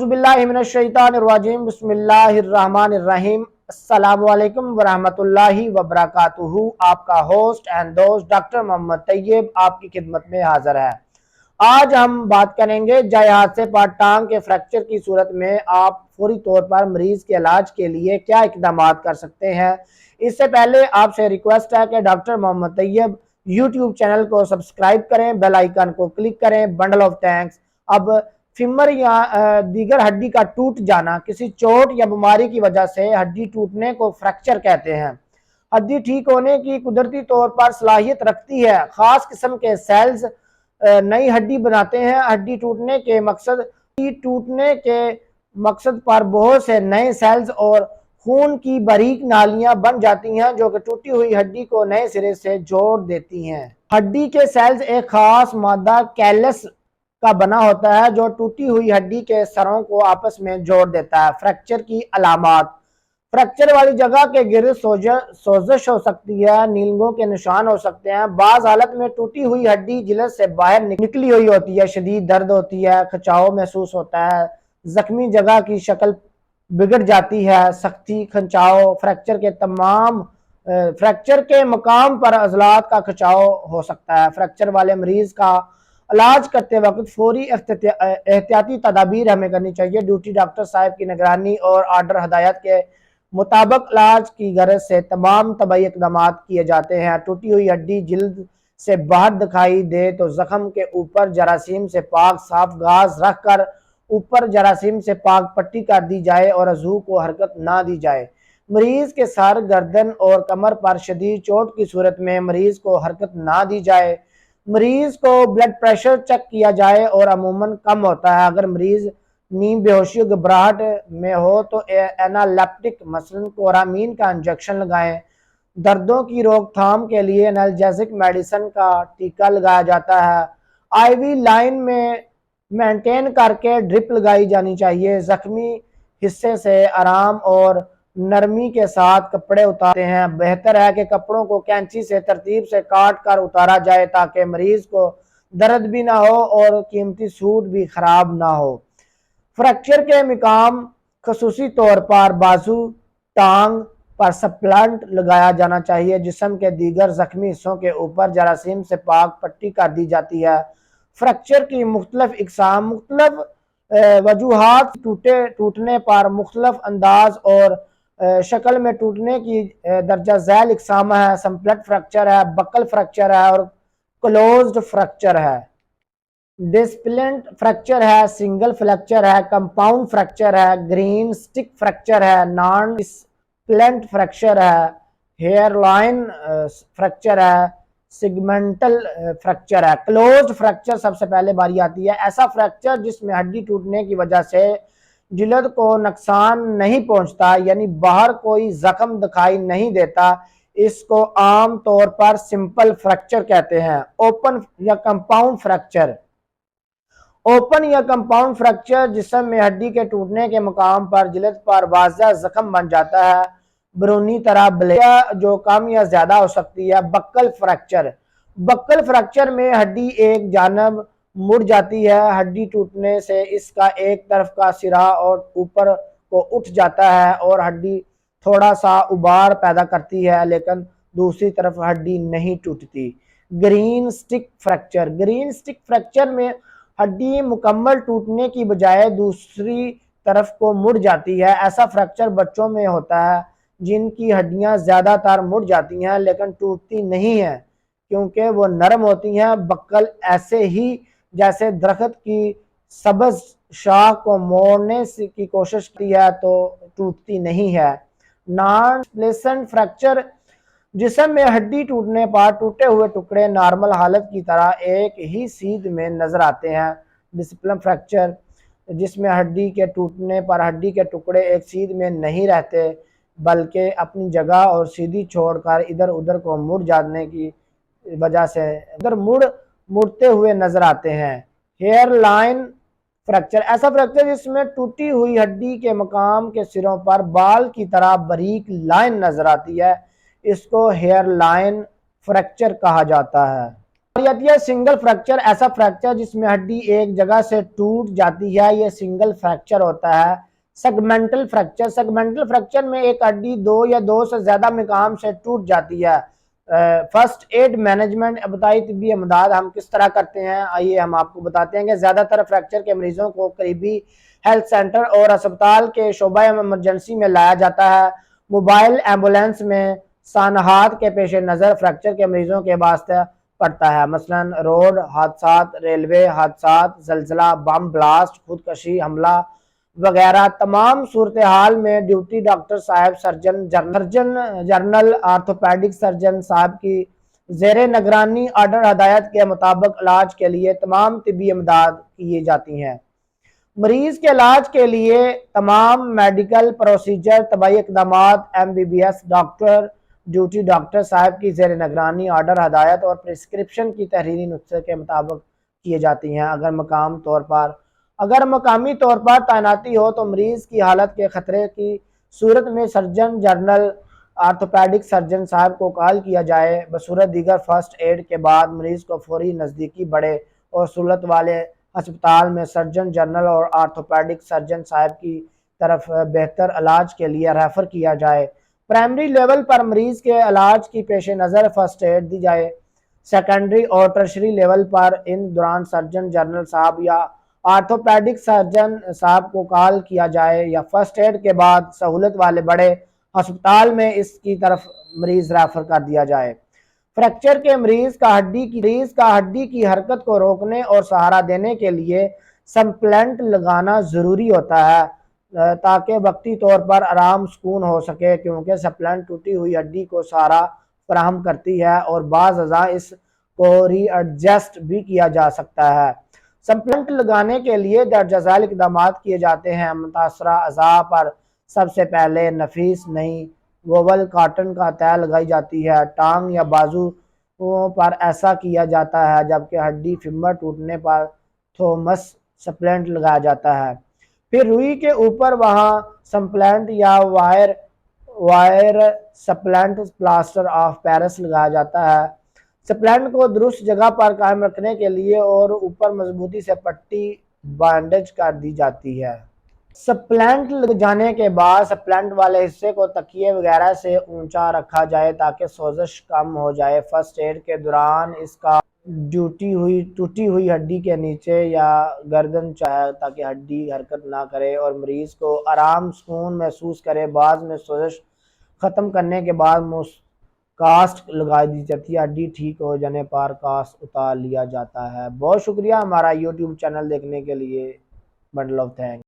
बिल्लाहि मिनश्शैतानिर्रजीम बिस्मिल्लाहिर्रहमानिर्रहीम। अस्सलामु अलैकुम वरहमतुल्लाहि वबरकातुहू। आपका होस्ट एंड दोस्त डॉक्टर मोहम्मद तैयब आपकी खिदमत में हाजिर है। आज हम बात करेंगे जाए हादसे पर टांग के फ्रैक्चर की सूरत में आप फौरी तौर पर मरीज के इलाज के लिए क्या इकदाम कर सकते हैं। इससे पहले आपसे रिक्वेस्ट है कि doctor Mohammad Tayyab YouTube channel को सब्सक्राइब करें, बेल आइकन को क्लिक करें। Bundle of thanks. अब फीमर या दीगर हड्डी का टूट जाना किसी चोट या बीमारी की वजह से हड्डी टूटने को फ्रैक्चर कहते हैं। हड्डी ठीक होने की कुदरती तौर पर सलाहियत रखती है। खास किस्म के सेल्स नई हड्डी बनाते हैं। हड्डी टूटने के मकसद पर बहुत से नए सेल्स और खून की बारीक नालियां बन जाती हैं जो कि टूटी हुई हड्डी को नए सिरे से जोड़ देती हैं। हड्डी के सेल्स एक खास मादा कैलस का बना होता है जो टूटी हुई हड्डी के सरों को आपस में जोड़ देता है। फ्रैक्चर की अलामात। फ्रैक्चर वाली जगह के गिर्द सोजश हो सकती है, नीलगों के निशान हो सकते हैं। बाज हालत में टूटी हुई हड्डी जिल्द से बाहर निकली हुई होती है, शदीद दर्द होती है, खिंचाव महसूस होता है, जख्मी जगह की शक्ल बिगड़ जाती है, सख्ती, खिंचाव। फ्रैक्चर के मकाम पर अज़लात का खिंचाव हो सकता है। फ्रैक्चर वाले मरीज का इलाज करते वक्त फौरी एहतियाती तदाबीर हमें करनी चाहिए। ड्यूटी डॉक्टर साहब की निगरानी और आर्डर हदायत के मुताबिक इलाज की गरज से तमाम तबई इक़दाम किए जाते हैं। टूटी हुई हड्डी जिल्द से बाहर दिखाई दे तो जख्म के ऊपर जरासीम से पाक साफ गाज रख कर ऊपर जरासीम से पाक पट्टी कर दी जाए और अज़ू को हरकत ना दी जाए। मरीज के सर, गर्दन और कमर पर शदीद चोट की सूरत में मरीज को हरकत ना दी जाए। मरीज को ब्लड प्रेशर चेक किया जाए और अमूमन कम होता है। अगर मरीज नींद, बेहोशी, घबराहट में हो तो एनालेप्टिक मसलन कोरामीन का इंजेक्शन लगाएं। दर्दों की रोकथाम के लिए एनाल्जेसिक मेडिसिन का टीका लगाया जाता है। आईवी लाइन में मेंटेन करके ड्रिप लगाई जानी चाहिए। जख्मी हिस्से से आराम और नरमी के साथ कपड़े उतारते हैं। बेहतर है कि कपड़ों को कैंची से तरतीब से काट कर उतारा जाए ताकि मरीज को दर्द भी ना हो और कीमती सूट भी खराब ना हो। फ्रैक्चर के मकाम खसूसी तौर पर बाजू, टांग पर सप्लांट लगाया जाना चाहिए। जिस्म के दीगर जख्मी हिस्सों के ऊपर जरासीम से पाक पट्टी कर दी जाती है। फ्रैक्चर की मुख्तलिफ इकसाम, मुख्तलिफ वजूहात टूटने पर मुख्तलिफ अंदाज और शक्ल में टूटने की दर्जा झैल इकसाम है। सम्पलेट फ्रैक्चर है, बकल फ्रैक्चर है और क्लोज्ड फ्रैक्चर है। डिस्प्लेंट फ्रैक्चर है, सिंगल फ्रैक्चर है, कंपाउंड फ्रैक्चर है, ग्रीन स्टिक फ्रैक्चर है, नॉन डिस्प्लेंट फ्रैक्चर है, हेयरलाइन फ्रैक्चर है, सिगमेंटल फ्रैक्चर है। क्लोज्ड फ्रैक्चर सबसे पहले बारी आती है। ऐसा फ्रैक्चर जिसमें हड्डी टूटने की वजह से जिल्द को नुकसान नहीं पहुंचता, यानी बाहर कोई जख्म दिखाई नहीं देता, इसको आम तौर पर सिंपल फ्रैक्चर कहते हैं। ओपन या कंपाउंड फ्रैक्चर। ओपन या कंपाउंड फ्रैक्चर जिस्म में हड्डी के टूटने के मकाम पर जिल्द पर वाज़ह जख्म बन जाता है, बरूनी तरह ब्लेया जो कम या ज्यादा हो सकती है। Buckle fracture. बक्कल फ्रैक्चर में हड्डी एक जानब मुड़ जाती है। हड्डी टूटने से इसका एक तरफ का सिरा और ऊपर को उठ जाता है और हड्डी थोड़ा सा उबार पैदा करती है, लेकिन दूसरी तरफ हड्डी नहीं टूटती। Green stick fracture. Green stick fracture में हड्डी मुकम्मल टूटने की बजाय दूसरी तरफ को मुड़ जाती है। ऐसा फ्रैक्चर बच्चों में होता है जिनकी हड्डियां ज्यादातर मुड़ जाती हैं लेकिन टूटती नहीं है क्योंकि वो नरम होती हैं। बक्कल ऐसे ही जैसे दरख्त की सब्ज शाख को मोड़ने की कोशिश की है तो टूटती नहीं है। Non displaced fracture. जिस्म में हड्डी टूटने पर टूटे हुए टुकड़े नॉर्मल हालत की तरह एक ही सीध में नजर आते हैं। डिस्प्लेन फ्रैक्चर जिसमें हड्डी के टूटने पर हड्डी के टुकड़े एक सीध में नहीं रहते बल्कि अपनी जगह और सीधी छोड़कर इधर उधर को मुड़ जाने की वजह से इधर मुड़ते हुए नजर आते हैं। Hairline fracture. ऐसा फ्रैक्चर जिसमें टूटी हुई हड्डी के मकाम के सिरों पर बाल की तरह बारीक लाइन नजर आती है, इसको हेयर लाइन फ्रैक्चर कहा जाता है। یہ سنگل فریکچر ایسا فریکچر جس میں ہڈی ایک جگہ سے ٹوٹ جاتی ہے، یہ سنگل فریکچر ہوتا ہے۔ سیگمنٹل فریکچر میں ایک ہڈی دو یا دو سے زیادہ مقام سے ٹوٹ جاتی ہے۔ فرسٹ ایڈ مینجمنٹ، ابتدائی طبی امداد ہم کس طرح کرتے ہیں، آئیے ہم آپ کو بتاتے ہیں کہ زیادہ تر فریکچر کے مریضوں کو قریبی ہیلتھ سینٹر اور اسپتال کے شعبہ ایمرجنسی میں لایا جاتا ہے۔ موبائل ایمبولینس میں سانحات کے پیش نظر فریکچر کے مریضوں کے واسطے پڑتا ہے، مثلا روڈ حادثات، ریلوے حادثات، زلزلہ، بم بلاسٹ، خودکشی حملہ وغیرہ۔ تمام صورتحال میں ڈیوٹی ڈاکٹر صاحب، سرجن جنرل، آرتھوپیڈک سرجن صاحب کی زیر نگرانی آرڈر ہدایت کے مطابق علاج کے لیے تمام طبی امداد کی جاتی ہیں۔ مریض کے علاج کے لیے تمام میڈیکل پروسیجر، طبی اقدامات MBBS ڈاکٹر، ڈیوٹی ڈاکٹر صاحب کی زیر نگرانی آرڈر ہدایت اور پرسکرپشن کی تحریری نسخے کے مطابق کیے جاتی ہیں۔ اگر مقامی طور پر تعیناتی ہو تو مریض کی حالت کے خطرے کی صورت میں سرجن جنرل، آرتھوپیڈک سرجن صاحب کو کال کیا جائے۔ بصورت دیگر فرسٹ ایڈ کے بعد مریض کو فوری نزدیکی بڑے اور سہولت والے ہسپتال میں سرجن جنرل اور آرتھوپیڈک سرجن صاحب کی طرف بہتر علاج کے لیے ریفر کیا جائے۔ پرائمری لیول پر مریض کے علاج کی پیش نظر فرسٹ ایڈ دی جائے۔ سیکنڈری اور ٹرشری لیول پر ان دوران سرجن جنرل صاحب یا آرتھوپیڈک سرجن صاحب کو کال کیا جائے یا فرسٹ ایڈ کے بعد سہولت والے بڑے ہسپتال میں اس کی طرف مریض ریفر کر دیا جائے۔ فریکچر کے مریض کا ہڈی کی حرکت کو روکنے اور سہارا دینے کے لیے سپلنٹ لگانا ضروری ہوتا ہے تاکہ وقتی طور پر آرام سکون ہو سکے، کیونکہ سپلنٹ ٹوٹی ہوئی ہڈی کو سہارا فراہم کرتی ہے اور بعض اعضاء اس کو ری ایڈجسٹ بھی کیا جا سکتا ہے۔ سپلنٹ لگانے کے لیے درج ذیل اقدامات کیے جاتے ہیں۔ متاثرہ اعضاء پر سب سے پہلے نفیس نئی وول کاٹن کا تہ لگائی جاتی ہے۔ ٹانگ یا بازو پر ایسا کیا جاتا ہے، جبکہ ہڈی فیمر ٹوٹنے پر تھومس سپلنٹ لگایا جاتا ہے۔ پھر روئی کے اوپر وہاں سپلنٹ یا وائر سپلنٹ پلاسٹر آف پیرس لگایا جاتا ہے۔ سپلنٹ کو درست جگہ پر قائم رکھنے کے لیے اور اوپر مضبوطی سے پٹی بانڈج کر دی جاتی ہے۔ سپلنٹ لگ جانے کے بعد سپلنٹ والے حصے کو تکیے وغیرہ سے اونچا رکھا جائے تاکہ سوزش کم ہو جائے۔ فرسٹ ایڈ کے دوران اس کا ٹوٹی ہوئی ہڈی کے نیچے یا گردن چاہے تاکہ ہڈی حرکت نہ کرے اور مریض کو آرام سکون محسوس کرے۔ بعد میں سوزش ختم کرنے کے بعد کاسٹ لگا دی جاتی ہے۔ ہڈی ٹھیک ہو جانے پر کاسٹ اتار لیا جاتا ہے۔ بہت شکریہ ہمارا یوٹیوب چینل دیکھنے کے لیے۔ Bundle of thanks.